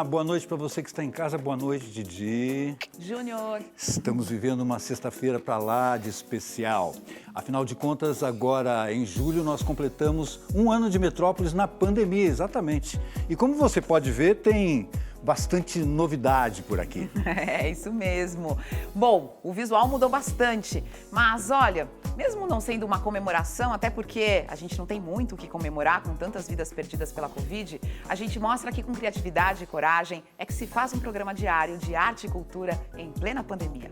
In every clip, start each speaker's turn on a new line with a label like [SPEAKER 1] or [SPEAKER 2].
[SPEAKER 1] Olá, boa noite para você que está em casa, boa noite, Didi.
[SPEAKER 2] Júnior.
[SPEAKER 1] Estamos vivendo uma sexta-feira para lá de especial. Afinal de contas, agora em julho nós completamos um ano de Metrópolis na pandemia, exatamente. E como você pode ver, tem bastante novidade por aqui.
[SPEAKER 2] É isso mesmo. Bom, o visual mudou bastante, mas olha, mesmo não sendo uma comemoração, até porque a gente não tem muito o que comemorar com tantas vidas perdidas pela Covid, a gente mostra que com criatividade e coragem é que se faz um programa diário de arte e cultura em plena pandemia.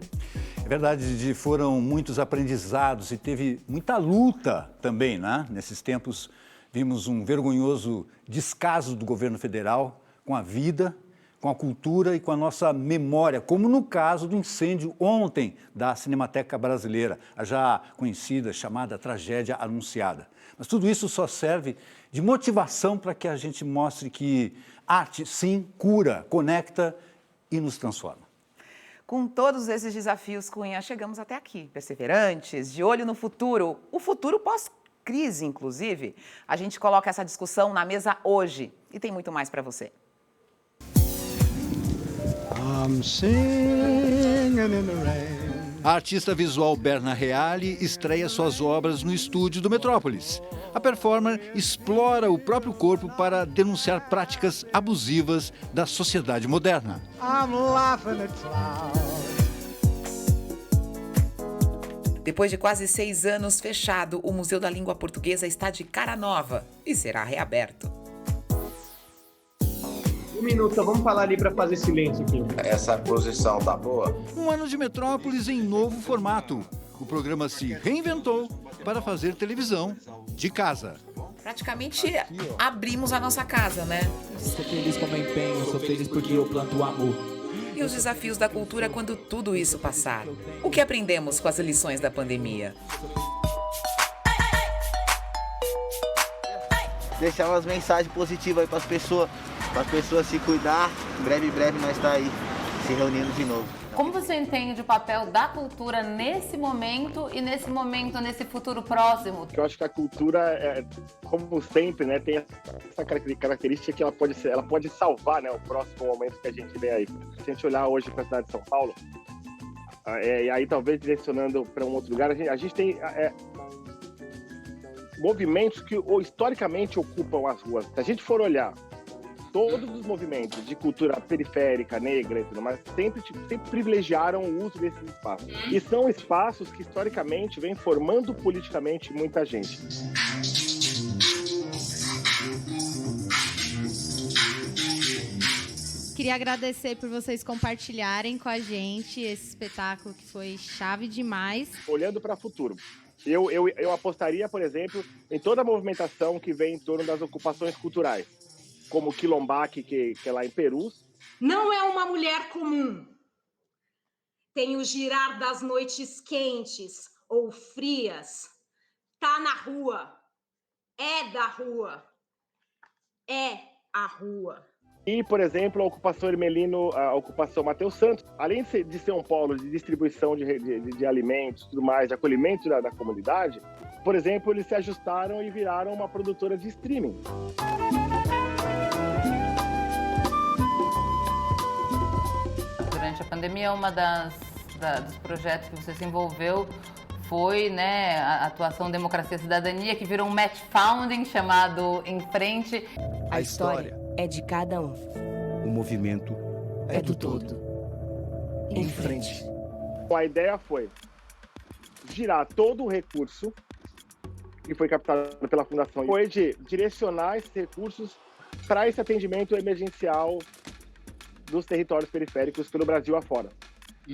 [SPEAKER 1] É verdade, Didi, foram muitos aprendizados e teve muita luta também, né? Nesses tempos vimos um vergonhoso descaso do governo federal com a vida, com a cultura e com a nossa memória, como no caso do incêndio ontem da Cinemateca Brasileira, a já conhecida, chamada Tragédia Anunciada. Mas tudo isso só serve de motivação para que a gente mostre que arte, sim, cura, conecta e nos transforma.
[SPEAKER 2] Com todos esses desafios, Cunha, chegamos até aqui, perseverantes, de olho no futuro, o futuro pós-crise, inclusive. A gente coloca essa discussão na mesa hoje e tem muito mais para você.
[SPEAKER 1] A artista visual Berna Reale estreia suas obras no estúdio do Metrópolis. A performer explora o próprio corpo para denunciar práticas abusivas da sociedade moderna.
[SPEAKER 2] Depois de quase 6 anos fechado, o Museu da Língua Portuguesa está de cara nova e será reaberto.
[SPEAKER 3] Um minuto, só vamos falar ali para fazer silêncio aqui.
[SPEAKER 4] Essa posição tá boa?
[SPEAKER 1] Um ano de Metrópolis em novo formato. O programa se reinventou para fazer televisão de casa.
[SPEAKER 2] Praticamente abrimos a nossa casa, né?
[SPEAKER 5] Sou feliz com meu empenho, sou feliz porque eu planto o amor.
[SPEAKER 2] E os desafios da cultura quando tudo isso passar? O que aprendemos com as lições da pandemia?
[SPEAKER 4] Deixar umas mensagens positivas aí para as pessoas se cuidar. Em breve nós tá aí se reunindo de novo.
[SPEAKER 6] Como você entende o papel da cultura nesse momento e nesse futuro próximo?
[SPEAKER 3] Eu acho que a cultura, como sempre, né, tem essa característica que ela pode salvar, né, o próximo momento que a gente vê aí. Se a gente olhar hoje para a cidade de São Paulo, e aí talvez direcionando para um outro lugar, a gente tem movimentos que historicamente ocupam as ruas. Se a gente for olhar todos os movimentos de cultura periférica, negra e tudo mais, sempre privilegiaram o uso desses espaços. E são espaços que, historicamente, vêm formando politicamente muita gente.
[SPEAKER 7] Queria agradecer por vocês compartilharem com a gente esse espetáculo que foi chave demais.
[SPEAKER 3] Olhando para o futuro, eu apostaria, por exemplo, em toda a movimentação que vem em torno das ocupações culturais, como o Quilombaque, que é lá em Perus.
[SPEAKER 8] Não é uma mulher comum. Tem o girar das noites quentes ou frias. Tá na rua. É da rua. É a rua.
[SPEAKER 3] E, por exemplo, a ocupação Hermelino, a ocupação Mateus Santos, além de ser um polo de distribuição de alimentos, tudo mais, de acolhimento da comunidade, por exemplo, eles se ajustaram e viraram uma produtora de streaming.
[SPEAKER 6] Durante a pandemia, uma dos projetos que você se envolveu foi, né, a atuação Democracia e Cidadania, que virou um match founding chamado Em Frente.
[SPEAKER 9] A história é de cada um.
[SPEAKER 5] O movimento
[SPEAKER 9] É do todo. Em frente.
[SPEAKER 3] A ideia foi girar todo o recurso que foi captado pela Fundação, foi de direcionar esses recursos para esse atendimento emergencial dos territórios periféricos pelo Brasil afora.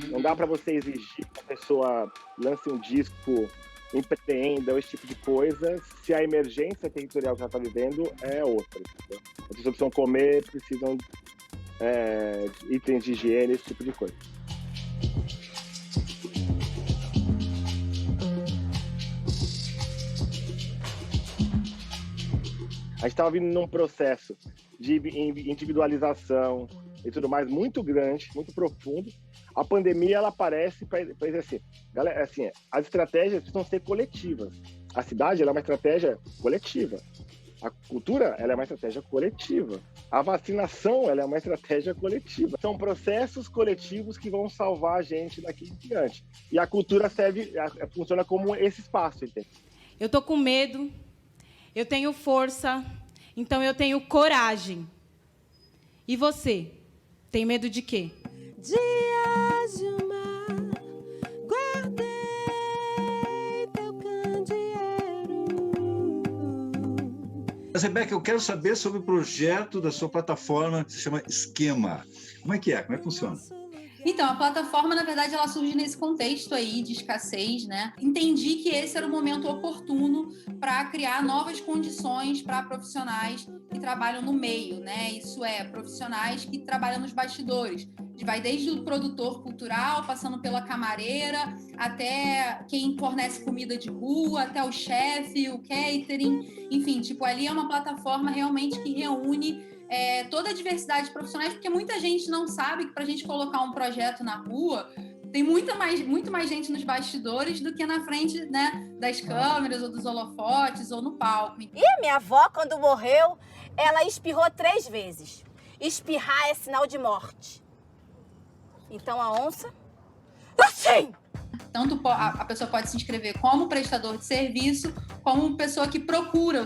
[SPEAKER 3] Não dá para você exigir que a pessoa lance um disco, empreenda, esse tipo de coisa, se a emergência territorial que ela está vivendo é outra. Entendeu? As pessoas precisam comer, precisam de itens de higiene, esse tipo de coisa. A gente estava vindo num processo de individualização e tudo mais muito grande, muito profundo. A pandemia, ela aparece para dizer assim, galera, assim, as estratégias precisam ser coletivas. A cidade, ela é uma estratégia coletiva. A cultura, ela é uma estratégia coletiva. A vacinação, ela é uma estratégia coletiva. São processos coletivos que vão salvar a gente daqui em diante. E a cultura funciona como esse espaço, entende?
[SPEAKER 10] Eu tô com medo, eu tenho força, então eu tenho coragem. E você? Tem medo de quê?
[SPEAKER 11] Dias de mar, guardei teu candeeiro.
[SPEAKER 1] Rebeca, eu quero saber sobre o projeto da sua plataforma que se chama Esquema. Como é que é? Como é que funciona?
[SPEAKER 6] Então, a plataforma, na verdade, ela surge nesse contexto aí de escassez, né? Entendi que esse era o momento oportuno para criar novas condições para profissionais que trabalham no meio, né? Isso é, profissionais que trabalham nos bastidores. Vai desde o produtor cultural, passando pela camareira, até quem fornece comida de rua, até o chefe, o catering. Enfim, tipo, ali é uma plataforma realmente que reúne toda a diversidade de profissionais, porque muita gente não sabe que para a gente colocar um projeto na rua, tem muito mais gente nos bastidores do que na frente, né, das câmeras, ou dos holofotes, ou no palco.
[SPEAKER 12] E a minha avó, quando morreu, ela espirrou 3 vezes. Espirrar é sinal de morte. Então a onça... Assim!
[SPEAKER 6] Tanto a pessoa pode se inscrever como prestador de serviço, como pessoa que procura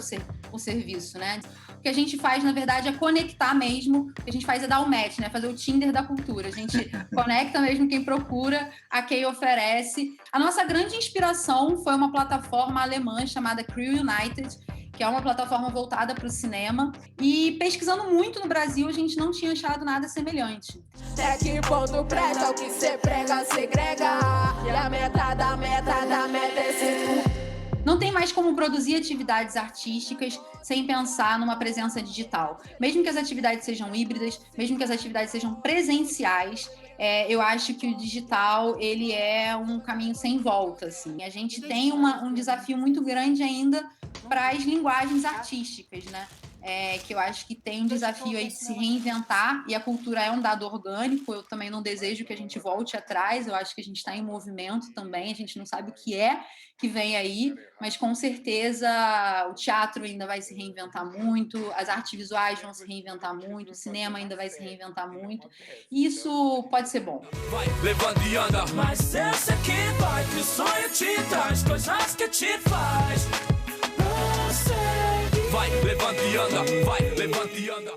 [SPEAKER 6] o serviço, né? O que a gente faz, na verdade, é conectar mesmo. O que a gente faz é dar o match, né? Fazer o Tinder da cultura. A gente conecta mesmo quem procura a quem oferece. A nossa grande inspiração foi uma plataforma alemã chamada Crew United, que é uma plataforma voltada para o cinema. E pesquisando muito no Brasil, a gente não tinha achado nada semelhante.
[SPEAKER 11] Até que ponto presta o que cê prega, segrega. E a meta da meta é ser...
[SPEAKER 6] Não tem mais como produzir atividades artísticas sem pensar numa presença digital. Mesmo que as atividades sejam híbridas, mesmo que as atividades sejam presenciais, eu acho que o digital ele é um caminho sem volta. Assim. A gente tem um desafio muito grande ainda para as linguagens artísticas, né? Que eu acho que tem um desafio aí de se reinventar, e a cultura é um dado orgânico. Eu também não desejo que a gente volte atrás, eu acho que a gente está em movimento também, a gente não sabe o que é que vem aí, mas com certeza o teatro ainda vai se reinventar muito, as artes visuais vão se reinventar muito, o cinema ainda vai se reinventar muito, e isso pode ser bom.
[SPEAKER 13] Vai, levanta e anda, mas essa aqui vai, que o sonho te traz coisas que te faz. Vai, levanta e anda, vai, levanta e anda.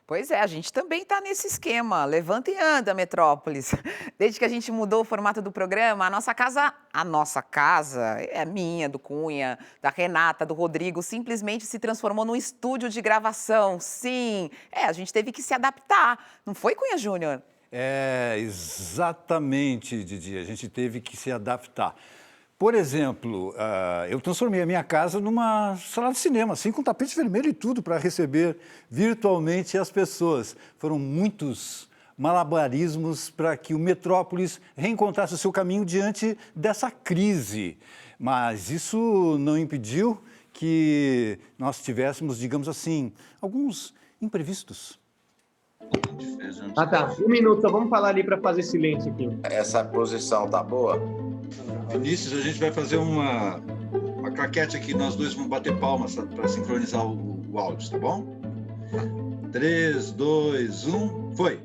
[SPEAKER 2] Pois é, a gente também está nesse esquema. Levanta e anda, Metrópolis. Desde que a gente mudou o formato do programa, a nossa casa, é minha, do Cunha, da Renata, do Rodrigo, simplesmente se transformou num estúdio de gravação. Sim, a gente teve que se adaptar. Não foi, Cunha Júnior?
[SPEAKER 1] Exatamente, Didi. A gente teve que se adaptar. Por exemplo, eu transformei a minha casa numa sala de cinema, assim, com tapete vermelho e tudo, para receber virtualmente as pessoas. Foram muitos malabarismos para que o Metrópolis reencontrasse o seu caminho diante dessa crise. Mas isso não impediu que nós tivéssemos, digamos assim, alguns imprevistos.
[SPEAKER 14] Tá. 1 minuto, só vamos falar ali para fazer silêncio aqui.
[SPEAKER 15] Essa posição tá boa?
[SPEAKER 1] Vinícius, a gente vai fazer uma claquete aqui, nós dois vamos bater palmas para sincronizar o áudio, tá bom? 3, 2, 1, foi!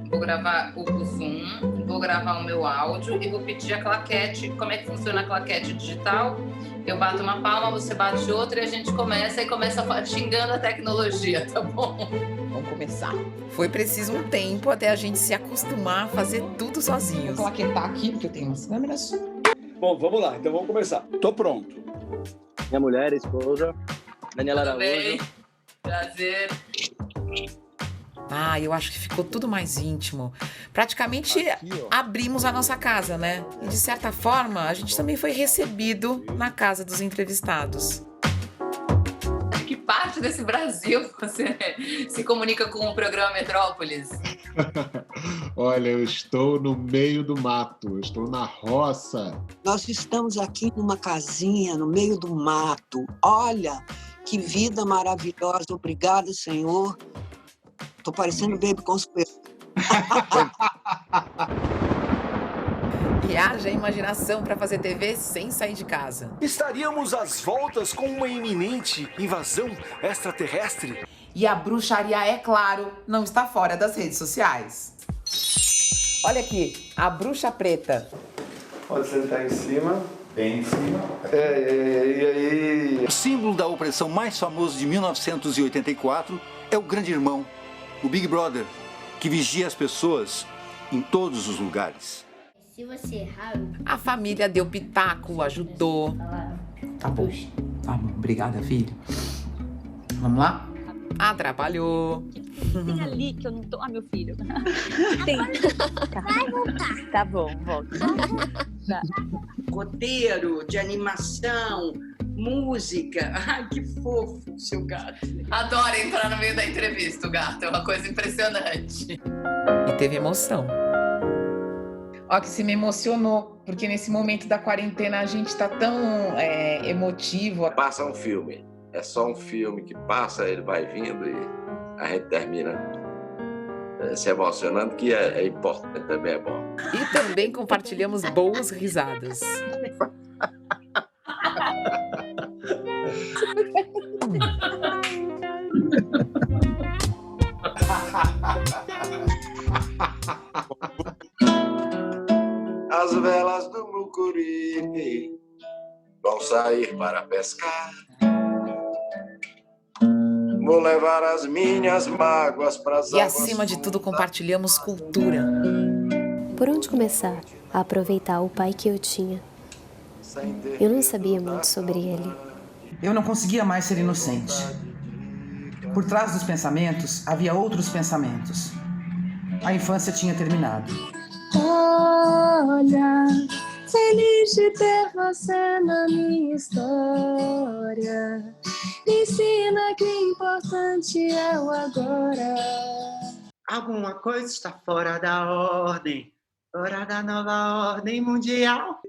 [SPEAKER 6] Vou gravar o Zoom, vou gravar o meu áudio e vou pedir a claquete. Como é que funciona a claquete digital? Eu bato uma palma, você bate outra e a gente começa xingando a tecnologia, tá bom?
[SPEAKER 2] Vamos começar. Foi preciso um tempo até a gente se acostumar a fazer tudo sozinhos. Vou claquetar aqui, porque eu tenho umas câmeras.
[SPEAKER 16] Bom, vamos lá, então vamos começar. Tô pronto.
[SPEAKER 17] Minha mulher, esposa, Daniela Araújo.
[SPEAKER 6] Bem, prazer.
[SPEAKER 2] Eu acho que ficou tudo mais íntimo. Praticamente abrimos a nossa casa, né? E de certa forma, a gente também foi recebido na casa dos entrevistados.
[SPEAKER 6] Que parte desse Brasil você se comunica com o programa Metrópolis?
[SPEAKER 18] Olha, eu estou no meio do mato, eu estou na roça.
[SPEAKER 19] Nós estamos aqui numa casinha no meio do mato. Olha, que vida maravilhosa. Obrigada, Senhor. Tô parecendo Baby Consuelo.
[SPEAKER 2] E haja imaginação para fazer TV sem sair de casa.
[SPEAKER 9] Estaríamos às voltas com uma iminente invasão extraterrestre?
[SPEAKER 2] E a bruxaria, é claro, não está fora das redes sociais. Olha aqui, a bruxa preta.
[SPEAKER 20] Pode sentar em cima.
[SPEAKER 1] Bem em cima.
[SPEAKER 20] E aí...
[SPEAKER 1] O símbolo da opressão mais famoso de 1984 é o Grande Irmão, o Big Brother, que vigia as pessoas em todos os lugares.
[SPEAKER 21] Se você errar...
[SPEAKER 2] A família deu pitaco, ajudou. Tá bom. Tá bom, obrigada, filho. Vamos lá? Atrapalhou.
[SPEAKER 22] Tem ali que eu não tô... Ah, meu filho. Tem.
[SPEAKER 21] Vai voltar.
[SPEAKER 22] Tá bom, volta. Tá.
[SPEAKER 23] Roteiro de animação, música. Ai, que fofo, seu gato.
[SPEAKER 2] Adora entrar no meio da entrevista, o gato. É uma coisa impressionante. E teve emoção. Ó, que se me emocionou, porque nesse momento da quarentena a gente tá tão emotivo.
[SPEAKER 15] Passa um filme. É só um filme que passa, ele vai vindo e a gente termina se emocionando, que é importante, também é bom.
[SPEAKER 2] E também compartilhamos boas risadas.
[SPEAKER 15] As velas do Mucuripe vão sair para pescar. Vou levar as minhas mágoas para as
[SPEAKER 2] E acima de tudo compartilhamos cultura.
[SPEAKER 24] Por onde começar a aproveitar o pai que eu tinha? Eu não sabia muito sobre ele.
[SPEAKER 25] Eu não conseguia mais ser inocente. Por trás dos pensamentos, havia outros pensamentos. A infância tinha terminado.
[SPEAKER 21] Olha, feliz de ter você na minha história. Me ensina que importante é o agora.
[SPEAKER 23] Alguma coisa está fora da ordem. Fora da nova ordem mundial.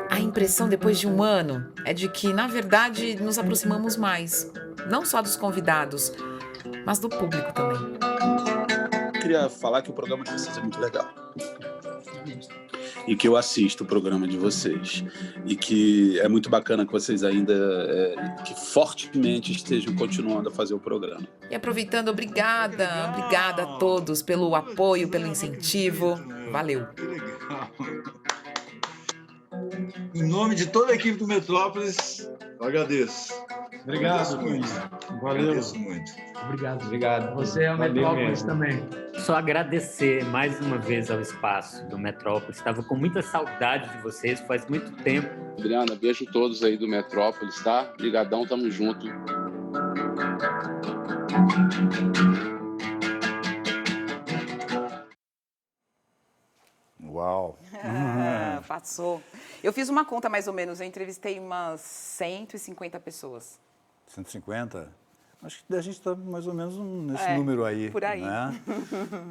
[SPEAKER 2] A impressão depois de um ano é de que, na verdade, nos aproximamos mais. Não só dos convidados, mas do público também.
[SPEAKER 26] Queria falar que o programa de vocês é muito legal. E que eu assisto o programa de vocês. E que é muito bacana que vocês ainda, que fortemente estejam continuando a fazer o programa.
[SPEAKER 2] E aproveitando, obrigada a todos pelo apoio, pelo incentivo. Valeu.
[SPEAKER 27] Em nome de toda a equipe do Metrópolis, eu agradeço.
[SPEAKER 14] Obrigado.
[SPEAKER 27] Agradeço muito.
[SPEAKER 14] Valeu.
[SPEAKER 27] Agradeço muito.
[SPEAKER 14] Obrigado. Você é o Metrópolis também.
[SPEAKER 28] Só agradecer mais uma vez ao espaço do Metrópolis. Estava com muita saudade de vocês, faz muito tempo.
[SPEAKER 29] Adriana, beijo todos aí do Metrópolis, tá? Obrigadão, tamo junto.
[SPEAKER 1] Uau!
[SPEAKER 2] Passou. Eu fiz uma conta mais ou menos, eu entrevistei umas 150 pessoas.
[SPEAKER 1] 150? Acho que a gente está mais ou menos nesse número aí.
[SPEAKER 2] Por aí.
[SPEAKER 1] Né?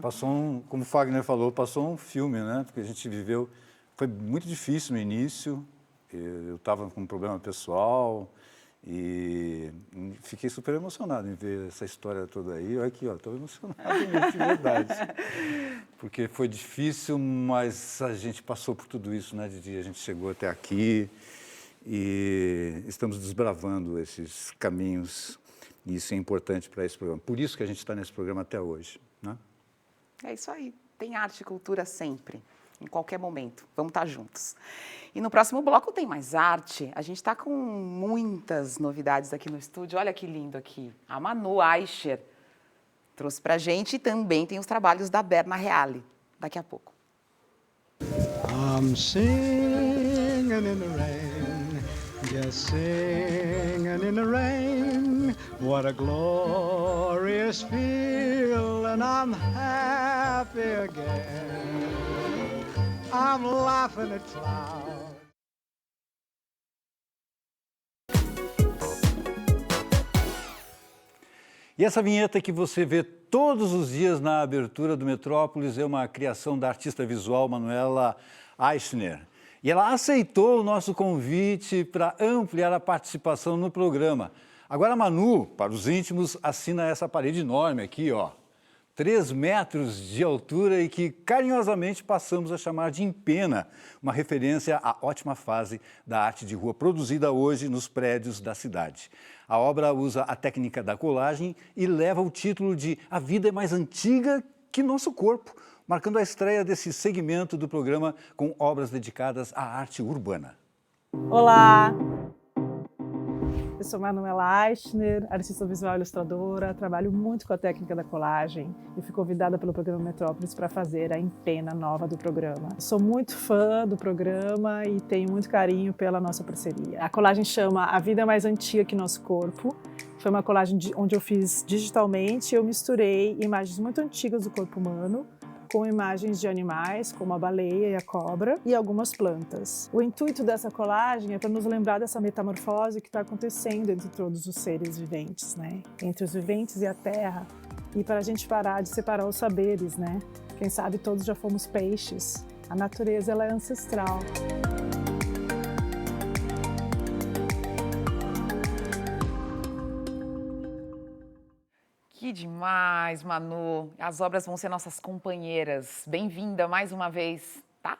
[SPEAKER 1] Passou como o Fagner falou, passou um filme, né? Porque a gente viveu... Foi muito difícil no início, eu estava com um problema pessoal e fiquei super emocionado em ver essa história toda aí. Olha aqui, estou emocionado mesmo, de verdade. Porque foi difícil, mas a gente passou por tudo isso, né, Didi? A gente chegou até aqui e estamos desbravando esses caminhos. E isso é importante para esse programa. Por isso que a gente está nesse programa até hoje, né?
[SPEAKER 2] É isso aí. Tem arte e cultura sempre, em qualquer momento. Vamos estar juntos. E no próximo bloco tem mais arte. A gente está com muitas novidades aqui no estúdio. Olha que lindo aqui. A Manu Aischer trouxe para a gente e também tem os trabalhos da Berna Reale. Daqui a pouco.
[SPEAKER 30] I'm singing in the rain, just singing in the rain. What a glorious feeling, I'm happy again. I'm laughing at clouds.
[SPEAKER 1] E essa vinheta que você vê todos os dias na abertura do Metrópolis é uma criação da artista visual Manuela Eichner. E ela aceitou o nosso convite para ampliar a participação no programa. Agora a Manu, para os íntimos, assina essa parede enorme aqui, ó. 3 metros de altura e que carinhosamente passamos a chamar de empena, uma referência à ótima fase da arte de rua produzida hoje nos prédios da cidade. A obra usa a técnica da colagem e leva o título de A Vida é Mais Antiga que Nosso Corpo, marcando a estreia desse segmento do programa com obras dedicadas à arte urbana.
[SPEAKER 3] Olá! Eu sou Manuela Eichner, artista visual e ilustradora, trabalho muito com a técnica da colagem e fui convidada pelo programa Metrópolis para fazer a empena nova do programa. Sou muito fã do programa e tenho muito carinho pela nossa parceria. A colagem chama A Vida é Mais Antiga que Nosso Corpo. Foi uma colagem onde eu fiz digitalmente, eu misturei imagens muito antigas do corpo humano com imagens de animais, como a baleia e a cobra, e algumas plantas. O intuito dessa colagem é para nos lembrar dessa metamorfose que está acontecendo entre todos os seres viventes, né? Entre os viventes e a terra, e para a gente parar de separar os saberes, né? Quem sabe todos já fomos peixes. A natureza, ela é ancestral.
[SPEAKER 2] Que demais, Manu. As obras vão ser nossas companheiras. Bem-vinda mais uma vez, tá?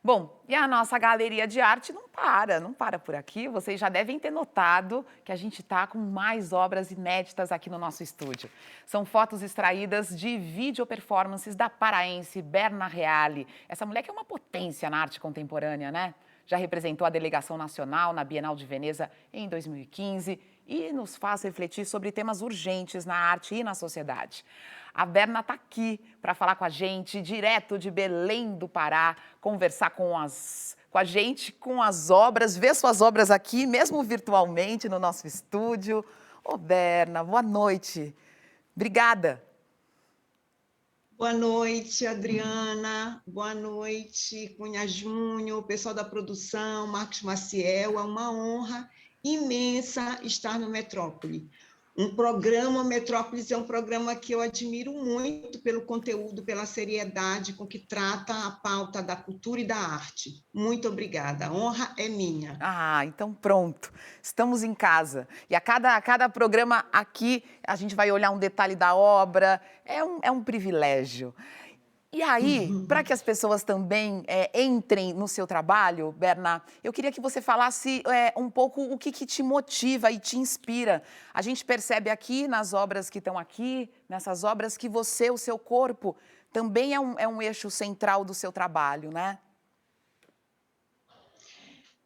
[SPEAKER 2] Bom, e a nossa galeria de arte não para por aqui. Vocês já devem ter notado que a gente está com mais obras inéditas aqui no nosso estúdio. São fotos extraídas de vídeo performances da paraense Berna Reale. Essa mulher que é uma potência na arte contemporânea, né? Já representou a delegação nacional na Bienal de Veneza em 2015 e nos faz refletir sobre temas urgentes na arte e na sociedade. A Berna está aqui para falar com a gente, direto de Belém do Pará, conversar com a gente, com as obras, ver suas obras aqui, mesmo virtualmente, no nosso estúdio. Ô, Berna, boa noite. Obrigada.
[SPEAKER 23] Boa noite, Adriana. Boa noite, Cunha Júnior, pessoal da produção, Marcos Maciel. É uma honra imensa estar no Metrópole. Metrópolis é um programa que eu admiro muito pelo conteúdo, pela seriedade com que trata a pauta da cultura e da arte. Muito obrigada, a honra é minha.
[SPEAKER 2] Ah, então pronto, estamos em casa. E a cada programa aqui, a gente vai olhar um detalhe da obra, é um privilégio. E aí, para que as pessoas também entrem no seu trabalho, Berna, eu queria que você falasse um pouco o que te motiva e te inspira. A gente percebe aqui nas obras que estão aqui, nessas obras, que o seu corpo, também é um eixo central do seu trabalho, né?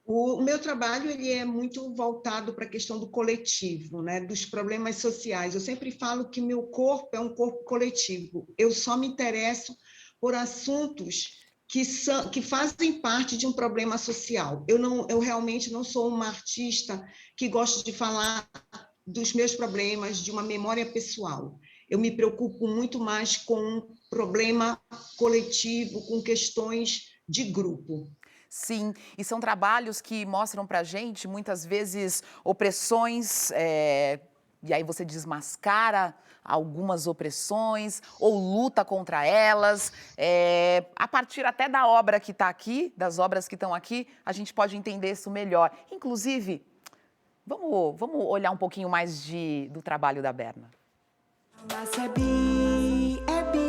[SPEAKER 23] O meu trabalho ele é muito voltado para a questão do coletivo, né, dos problemas sociais. Eu sempre falo que meu corpo é um corpo coletivo. Eu só me interesso por assuntos que fazem parte de um problema social. Eu realmente não sou uma artista que gosta de falar dos meus problemas, de uma memória pessoal. Eu me preocupo muito mais com um problema coletivo, com questões de grupo.
[SPEAKER 2] Sim, e são trabalhos que mostram para a gente, muitas vezes, opressões, e aí você desmascara algumas opressões ou luta contra elas. A partir até da obra que está aqui, das obras que estão aqui, a gente pode entender isso melhor. Inclusive, vamos olhar um pouquinho mais do trabalho da Berna.
[SPEAKER 4] Massa é bi,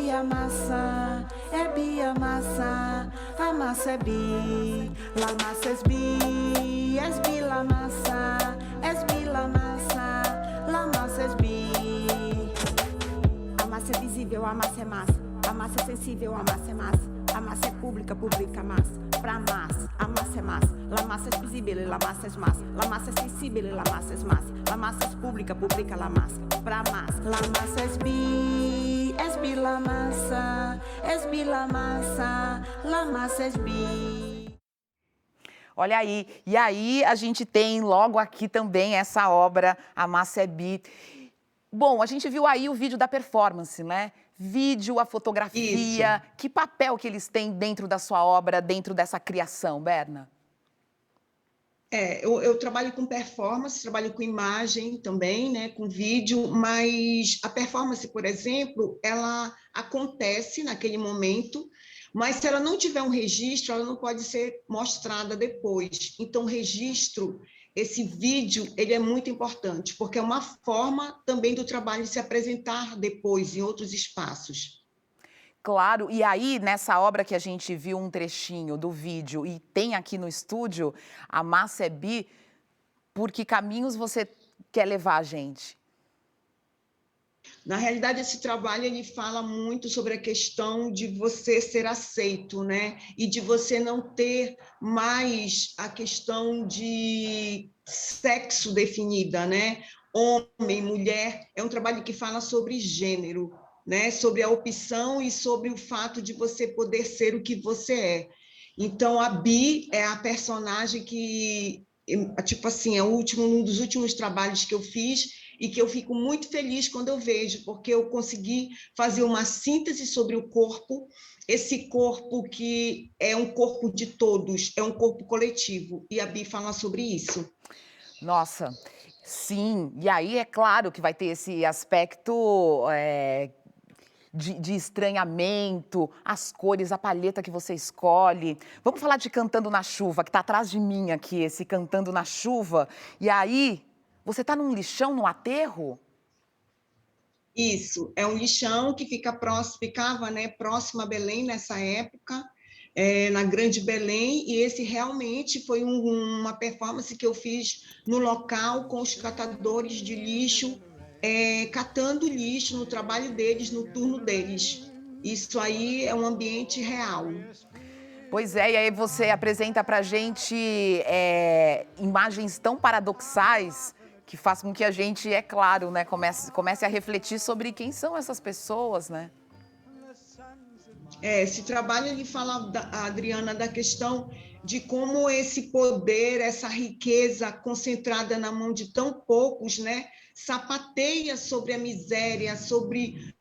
[SPEAKER 4] a massa, a massa é bi, la massa é bi, la massa, la massa é bi. A massa é visível, a massa é massa, a massa é sensível, a massa é massa, a massa é pública, a massa, pra massa, a massa é massa, la massa é visível, la massa é massa, la massa é sensível, la massa é massa, la massa é pública, la massa, pra massa, la massa é bi, la massa, la massa é bi.
[SPEAKER 2] Olha aí, e aí a gente tem logo aqui também essa obra, A Massa é Bi. Bom, a gente viu aí o vídeo da performance, né? Vídeo, a fotografia, isso. Que papel que eles têm dentro da sua obra, dentro dessa criação, Berna?
[SPEAKER 23] Eu trabalho com performance, trabalho com imagem também, né, com vídeo, mas a performance, por exemplo, ela acontece naquele momento, mas se ela não tiver um registro, ela não pode ser mostrada depois. Então, o registro, esse vídeo ele é muito importante, porque é uma forma também do trabalho se apresentar depois em outros espaços.
[SPEAKER 2] Claro, e aí nessa obra que a gente viu um trechinho do vídeo e tem aqui no estúdio, a Massa é Bi, por que caminhos você quer levar a gente?
[SPEAKER 23] Na realidade, esse trabalho ele fala muito sobre a questão de você ser aceito, né? E de você não ter mais a questão de sexo definida, né? Homem, mulher. É um trabalho que fala sobre gênero, né? Sobre a opção e sobre o fato de você poder ser o que você é. Então, a Bi é a personagem que, tipo assim, é um dos últimos trabalhos que eu fiz e que eu fico muito feliz quando eu vejo, porque eu consegui fazer uma síntese sobre o corpo, esse corpo que é um corpo de todos, é um corpo coletivo, e a Bi fala sobre isso.
[SPEAKER 2] Nossa, sim, e aí é claro que vai ter esse aspecto de estranhamento, as cores, a palheta que você escolhe. Vamos falar de Cantando na Chuva, que está atrás de mim aqui, esse Cantando na Chuva, e aí... Você está num lixão, no aterro?
[SPEAKER 23] Isso, é um lixão que ficava, né, próximo a Belém nessa época, na Grande Belém, e esse realmente foi uma performance que eu fiz no local com os catadores de lixo, catando lixo no trabalho deles, no turno deles. Isso aí é um ambiente real.
[SPEAKER 2] Pois é, e aí você apresenta para a gente imagens tão paradoxais que faz com que a gente, é claro, né, comece a refletir sobre quem são essas pessoas, né?
[SPEAKER 23] Esse trabalho ele fala, Adriana, da questão de como esse poder, essa riqueza concentrada na mão de tão poucos, né, sapateia sobre a miséria, sobre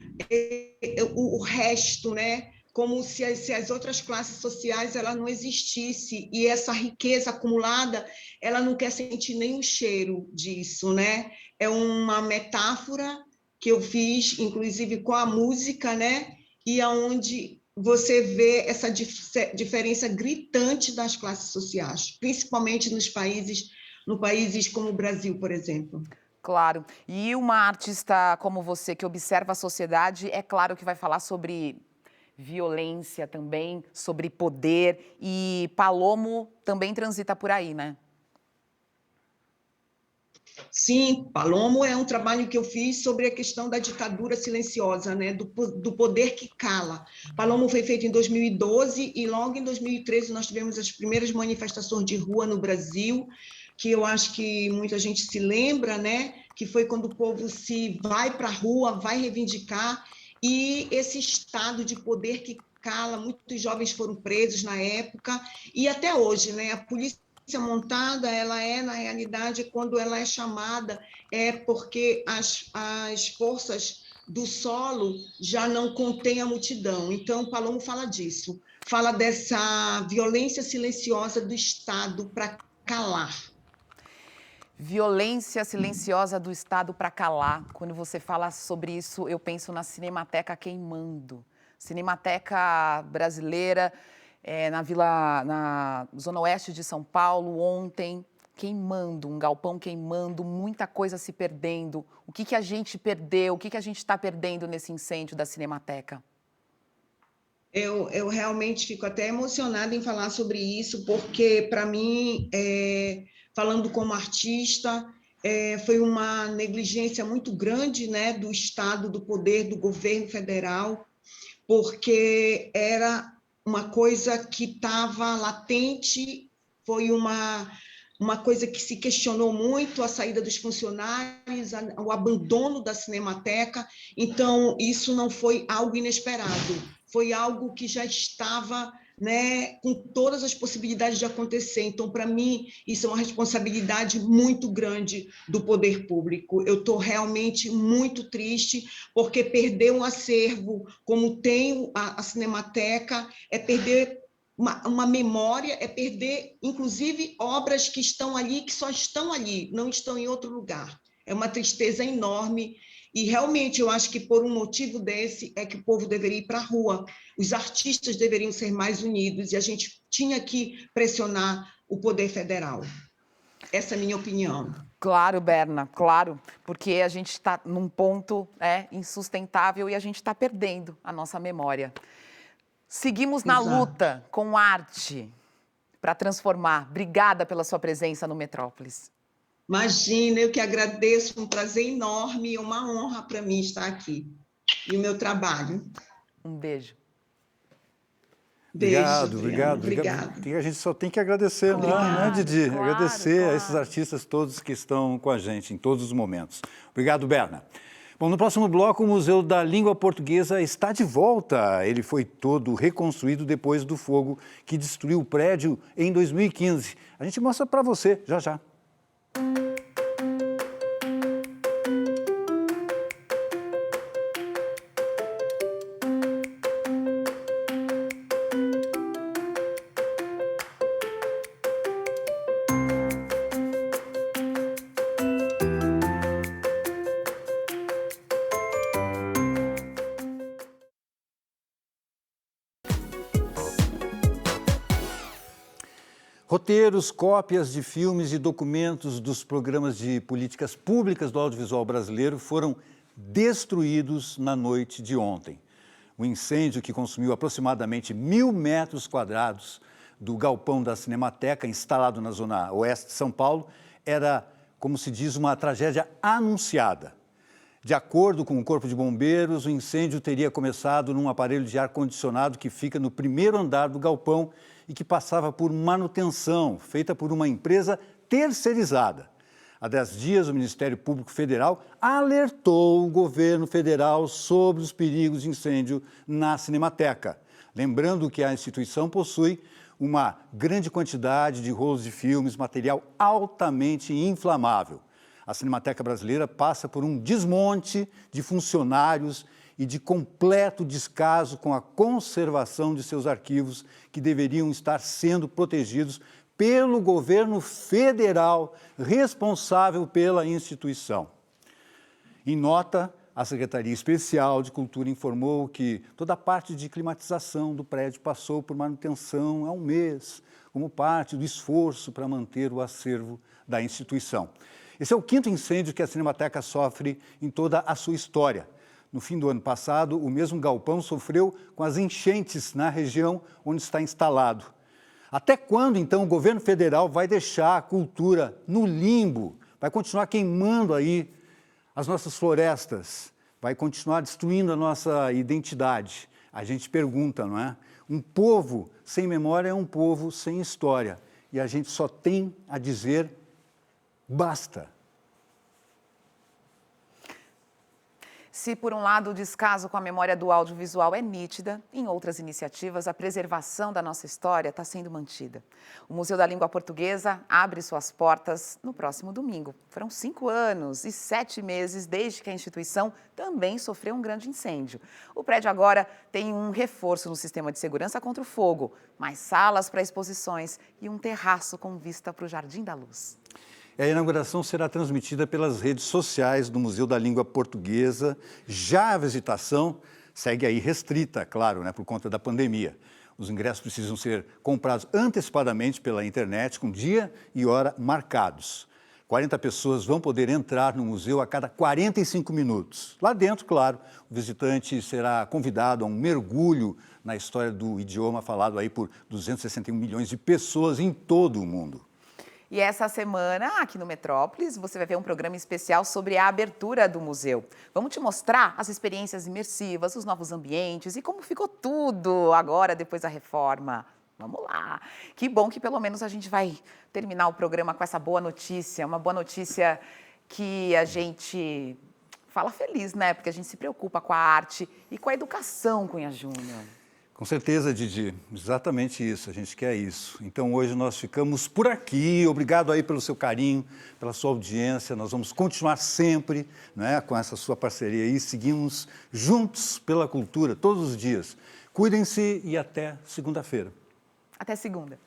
[SPEAKER 23] o resto, né? Como se as outras classes sociais ela não existisse, e essa riqueza acumulada, ela não quer sentir nem o cheiro disso, né? É uma metáfora que eu fiz, inclusive com a música, né? E aonde você vê essa diferença gritante das classes sociais, principalmente no países como o Brasil, por exemplo.
[SPEAKER 2] Claro. E uma artista como você, que observa a sociedade, é claro que vai falar sobre violência também, sobre poder, e Palomo também transita por aí, né?
[SPEAKER 23] Sim, Palomo é um trabalho que eu fiz sobre a questão da ditadura silenciosa, né? do poder que cala. Palomo foi feito em 2012 e logo em 2013 nós tivemos as primeiras manifestações de rua no Brasil, que eu acho que muita gente se lembra, né? Que foi quando o povo se vai para a rua, vai reivindicar. E esse estado de poder que cala, muitos jovens foram presos na época, e até hoje, né, a polícia montada, ela na realidade, quando ela é chamada, é porque as forças do solo já não contêm a multidão. Então, o Palomo fala disso, fala dessa violência silenciosa do Estado para calar.
[SPEAKER 2] Violência silenciosa do Estado para calar. Quando você fala sobre isso, eu penso na Cinemateca queimando. Cinemateca brasileira, na Zona Oeste de São Paulo, ontem, queimando, um galpão queimando, muita coisa se perdendo. O que a gente perdeu, o que a gente está perdendo nesse incêndio da Cinemateca?
[SPEAKER 23] Eu realmente fico até emocionada em falar sobre isso, porque, para mim, falando como artista, foi uma negligência muito grande, né, do Estado, do poder, do governo federal, porque era uma coisa que estava latente, foi uma coisa que se questionou muito, a saída dos funcionários, o abandono da Cinemateca. Então, isso não foi algo inesperado, foi algo que já estava, né, com todas as possibilidades de acontecer. Então, para mim, isso é uma responsabilidade muito grande do poder público. Eu estou realmente muito triste, porque perder um acervo como tem a Cinemateca é perder uma memória, é perder, inclusive, obras que estão ali, que só estão ali, não estão em outro lugar. É uma tristeza enorme. E, realmente, eu acho que, por um motivo desse, é que o povo deveria ir para a rua. Os artistas deveriam ser mais unidos e a gente tinha que pressionar o poder federal. Essa é a minha opinião.
[SPEAKER 2] Claro, Berna, claro, porque a gente está num ponto insustentável e a gente está perdendo a nossa memória. Seguimos na luta com arte para transformar. Obrigada pela sua presença no Metrópolis.
[SPEAKER 23] Imagina, eu que agradeço, um prazer enorme e uma honra para mim estar aqui. E o meu trabalho.
[SPEAKER 2] Um beijo.
[SPEAKER 1] Obrigado. A gente só tem que agradecer, né, Didi? Claro, agradecer a esses artistas todos que estão com a gente em todos os momentos. Obrigado, Berna. Bom, no próximo bloco, o Museu da Língua Portuguesa está de volta. Ele foi todo reconstruído depois do fogo que destruiu o prédio em 2015. A gente mostra para você já já. Roteiros, cópias de filmes e documentos dos programas de políticas públicas do audiovisual brasileiro foram destruídos na noite de ontem. O incêndio que consumiu aproximadamente 1.000 metros quadrados do galpão da Cinemateca, instalado na zona oeste de São Paulo, era, como se diz, uma tragédia anunciada. De acordo com o Corpo de Bombeiros, o incêndio teria começado num aparelho de ar-condicionado que fica no primeiro andar do galpão e que passava por manutenção, feita por uma empresa terceirizada. Há 10 dias, o Ministério Público Federal alertou o governo federal sobre os perigos de incêndio na Cinemateca. Lembrando que a instituição possui uma grande quantidade de rolos de filmes, material altamente inflamável. A Cinemateca Brasileira passa por um desmonte de funcionários e de completo descaso com a conservação de seus arquivos, que deveriam estar sendo protegidos pelo governo federal responsável pela instituição. Em nota, a Secretaria Especial de Cultura informou que toda a parte de climatização do prédio passou por manutenção há um mês, como parte do esforço para manter o acervo da instituição. Esse é o 5º incêndio que a Cinemateca sofre em toda a sua história. No fim do ano passado, o mesmo galpão sofreu com as enchentes na região onde está instalado. Até quando, então, o governo federal vai deixar a cultura no limbo? Vai continuar queimando aí as nossas florestas? Vai continuar destruindo a nossa identidade? A gente pergunta, não é? Um povo sem memória é um povo sem história. E a gente só tem a dizer: basta.
[SPEAKER 2] Se, por um lado, o descaso com a memória do audiovisual é nítida, em outras iniciativas, a preservação da nossa história está sendo mantida. O Museu da Língua Portuguesa abre suas portas no próximo domingo. Foram 5 anos e 7 meses desde que a instituição também sofreu um grande incêndio. O prédio agora tem um reforço no sistema de segurança contra o fogo, mais salas para exposições e um terraço com vista para o Jardim da Luz.
[SPEAKER 1] A inauguração será transmitida pelas redes sociais do Museu da Língua Portuguesa. Já a visitação segue aí restrita, claro, por conta da pandemia. Os ingressos precisam ser comprados antecipadamente pela internet, com dia e hora marcados. 40 pessoas vão poder entrar no museu a cada 45 minutos. Lá dentro, claro, o visitante será convidado a um mergulho na história do idioma falado aí por 261 milhões de pessoas em todo o mundo.
[SPEAKER 2] E essa semana, aqui no Metrópolis, você vai ver um programa especial sobre a abertura do museu. Vamos te mostrar as experiências imersivas, os novos ambientes e como ficou tudo agora, depois da reforma. Vamos lá! Que bom que pelo menos a gente vai terminar o programa com essa boa notícia, uma boa notícia que a gente fala feliz, né? Porque a gente se preocupa com a arte e com a educação, Cunha Júnior.
[SPEAKER 1] Com certeza, Didi, exatamente isso, a gente quer isso. Então hoje nós ficamos por aqui, obrigado aí pelo seu carinho, pela sua audiência, nós vamos continuar sempre, com essa sua parceria aí, seguimos juntos pela cultura todos os dias. Cuidem-se e até segunda-feira.
[SPEAKER 2] Até segunda.